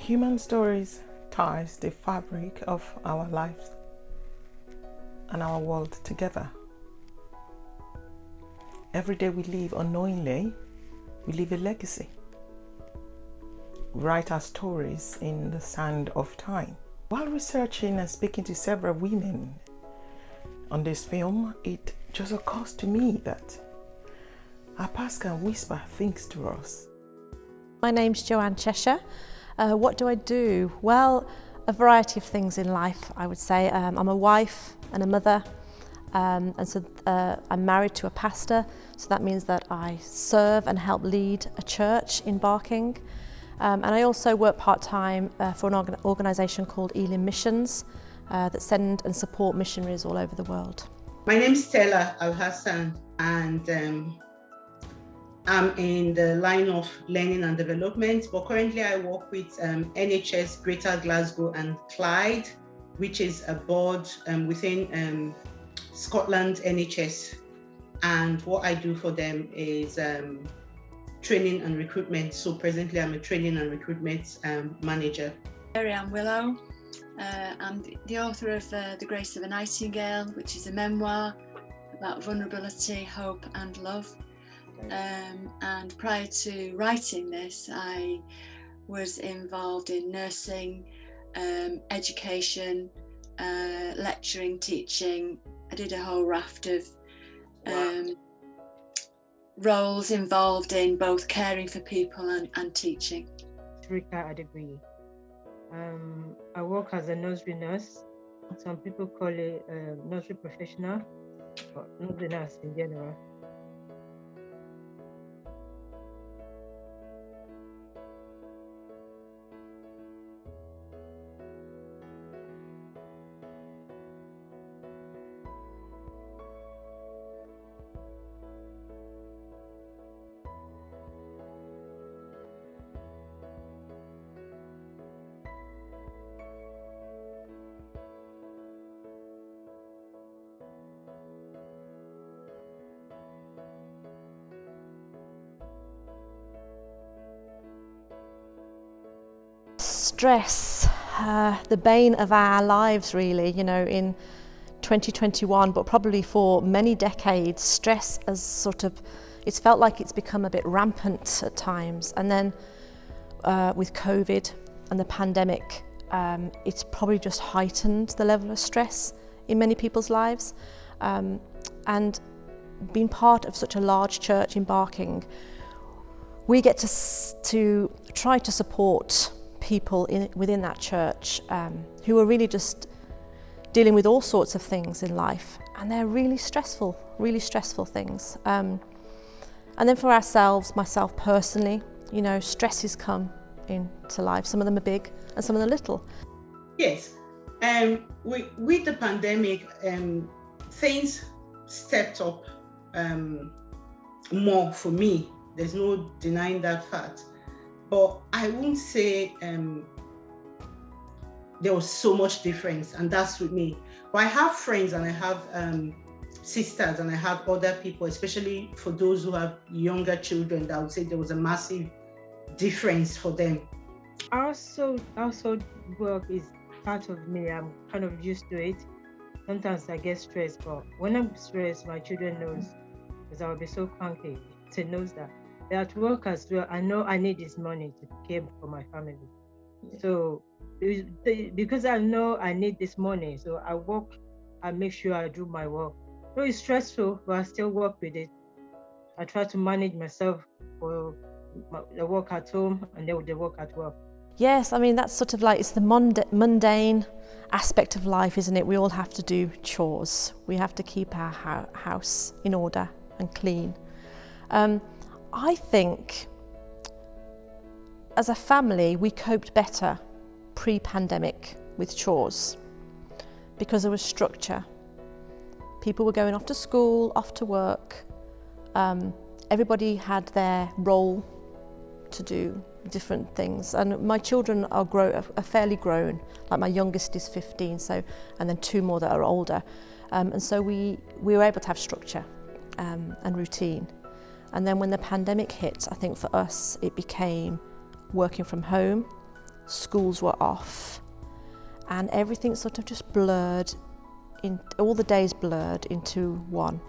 Human stories ties the fabric of our lives and our world together. Every day we live unknowingly, we leave a legacy. We write our stories in the sand of time. While researching and speaking to several women on this film, it just occurs to me that our past can whisper things to us. My name's Joanne Cheshire. What do I do? Well, a variety of things in life, I would say. I'm a wife and a mother, and so I'm married to a pastor, so that means that I serve and help lead a church in Barking. And I also work part-time for an organisation called Elim Missions that send and support missionaries all over the world. My name's Stella Al-Hassan, and I'm in the line of learning and development, but currently I work with NHS Greater Glasgow and Clyde, which is a board within Scotland NHS. And what I do for them is training and recruitment. So presently I'm a training and recruitment manager. I'm Willow. I'm the author of The Grace of a Nightingale, which is a memoir about vulnerability, hope and love. And prior to writing this, I was involved in nursing, education, lecturing, teaching. I did a whole raft of roles involved in both caring for people and teaching. Rika Adebuyi. I work as a nursery nurse. Some people call it a nursery professional, but not the nurse in general. Stress, the bane of our lives really, you know, in 2021, but probably for many decades, stress has it's felt like it's become a bit rampant at times. And then with COVID and the pandemic, it's probably just heightened the level of stress in many people's lives. And being part of such a large church in Barking, we get to try to support people within that church who are really just dealing with all sorts of things in life, and they're really stressful things. And then for ourselves, myself personally, you know, stresses come into life. Some of them are big and some of them are little. Yes, with the pandemic, things stepped up more for me. There's no denying that fact. But I wouldn't say there was so much difference, and that's with me. But I have friends and I have sisters and I have other people, especially for those who have younger children, that I would say there was a massive difference for them. Household work is part of me. I'm kind of used to it. Sometimes I get stressed, but when I'm stressed, my children knows, because I'll be so cranky. They knows that. At work as well, I know I need this money to care for my family. Yeah. So because I know I need this money, so I work, I make sure I do my work. So it's stressful, but I still work with it. I try to manage myself for the work at home and then the work at work. Yes, I mean, that's sort of like, it's the mundane aspect of life, isn't it? We all have to do chores. We have to keep our house in order and clean. I think as a family we coped better pre-pandemic with chores because there was structure. People were going off to school, off to work. Everybody had their role to do different things, and my children are fairly grown. Like my youngest is 15, and then two more that are older, and so we were able to have structure and routine. And then when the pandemic hit, I think for us it became working from home, schools were off, and everything sort of just blurred, all the days blurred into one.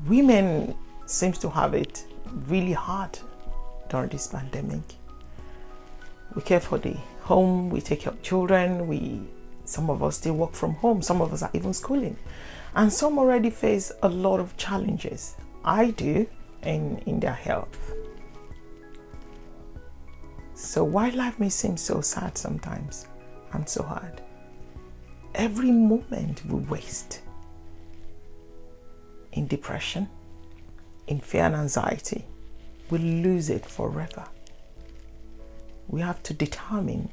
Women seems to have it really hard during this pandemic. We care for the home, we take care of children, some of us still work from home, some of us are even schooling, and some already face a lot of challenges. I do in their health. So while life may seem so sad sometimes and so hard, every moment we waste in depression, in fear and anxiety, we lose it forever. We have to determine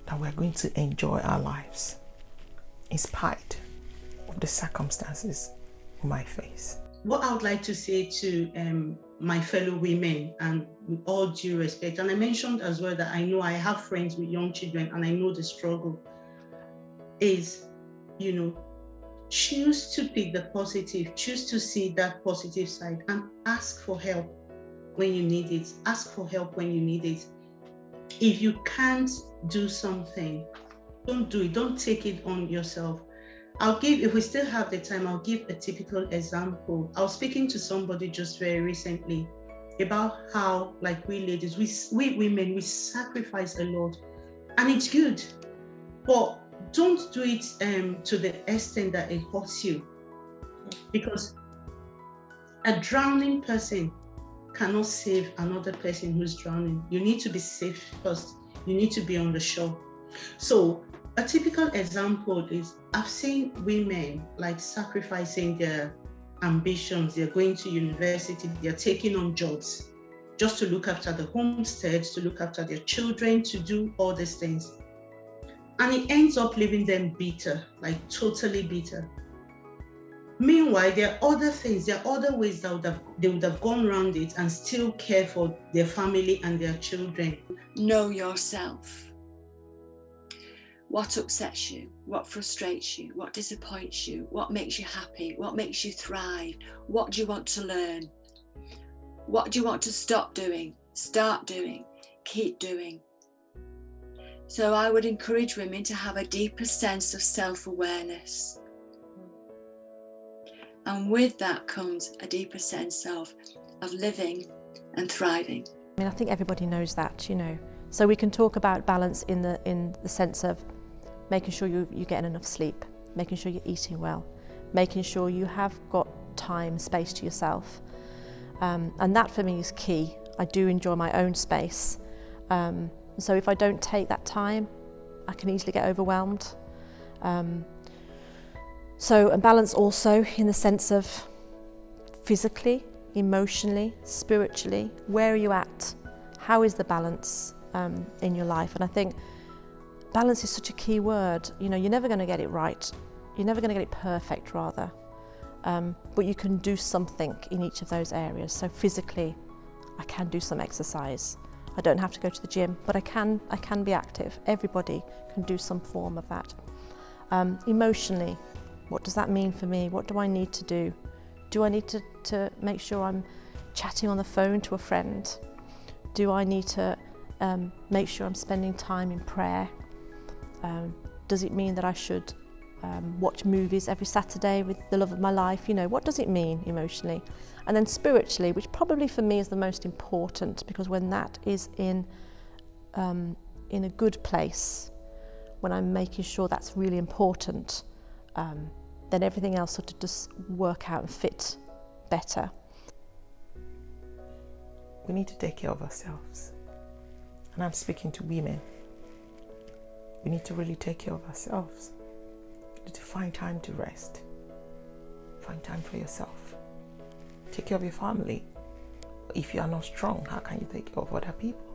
that we're going to enjoy our lives in spite of the circumstances we might face. What I would like to say to my fellow women, and with all due respect, and I mentioned as well that I know I have friends with young children and I know the struggle, is, choose to pick the positive, choose to see that positive side, and ask for help when you need it. Ask for help when you need it. If you can't do something, don't do it. Don't take it on yourself. If we still have the time, I'll give a typical example. I was speaking to somebody just very recently about how, like we ladies, we women, we sacrifice a lot, and it's good, but don't do it to the extent that it hurts you, because a drowning person cannot save another person who's drowning. You need to be safe first. You need to be on the shore. So a typical example is, I've seen women like sacrificing their ambitions. They're going to university, they're taking on jobs just to look after the homesteads, to look after their children, to do all these things. And it ends up leaving them bitter, like totally bitter. Meanwhile, there are other things, there are other ways that they would have gone around it and still care for their family and their children. Know yourself. What upsets you? What frustrates you? What disappoints you? What makes you happy? What makes you thrive? What do you want to learn? What do you want to stop doing? Start doing. Keep doing. So I would encourage women to have a deeper sense of self-awareness. And with that comes a deeper sense of living and thriving. I mean, I think everybody knows that, So we can talk about balance in the sense of making sure you're getting enough sleep, making sure you're eating well, making sure you have got time, space to yourself. And that for me is key. I do enjoy my own space. So if I don't take that time, I can easily get overwhelmed. So a balance also in the sense of physically, emotionally, spiritually, where are you at? How is the balance in your life? And I think balance is such a key word. You're never going to get it right. You're never going to get it perfect, rather. But you can do something in each of those areas. So physically, I can do some exercise. I don't have to go to the gym, but I can be active. Everybody can do some form of that. Emotionally, what does that mean for me? What do I need to do? Do I need to make sure I'm chatting on the phone to a friend? Do I need to make sure I'm spending time in prayer? Does it mean that I should watch movies every Saturday with the love of my life? What does it mean emotionally? And then spiritually, which probably for me is the most important, because when that is in a good place, when I'm making sure that's really important, then everything else sort of just work out and fit better. We need to take care of ourselves. And I'm speaking to women. We need to really take care of ourselves. You need to find time to rest. Find time for yourself. Take care of your family. If you are not strong, how can you take care of other people?